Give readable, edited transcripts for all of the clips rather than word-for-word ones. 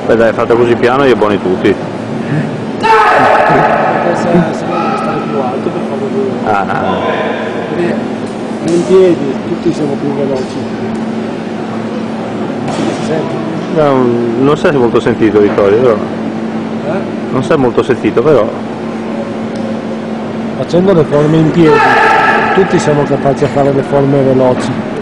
Beh dai, fatta così piano e buoni tutti. Perché se vuole stare più alto per farlo vedere. Perché in piedi tutti siamo più veloci. Si sente? No, non sei molto sentito Vittorio, però. Non sei molto sentito, però. Facendo le forme in piedi, tutti siamo capaci a fare le forme veloci.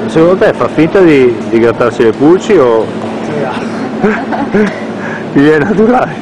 Secondo te fa finta di grattarsi le pulci o ti viene naturale?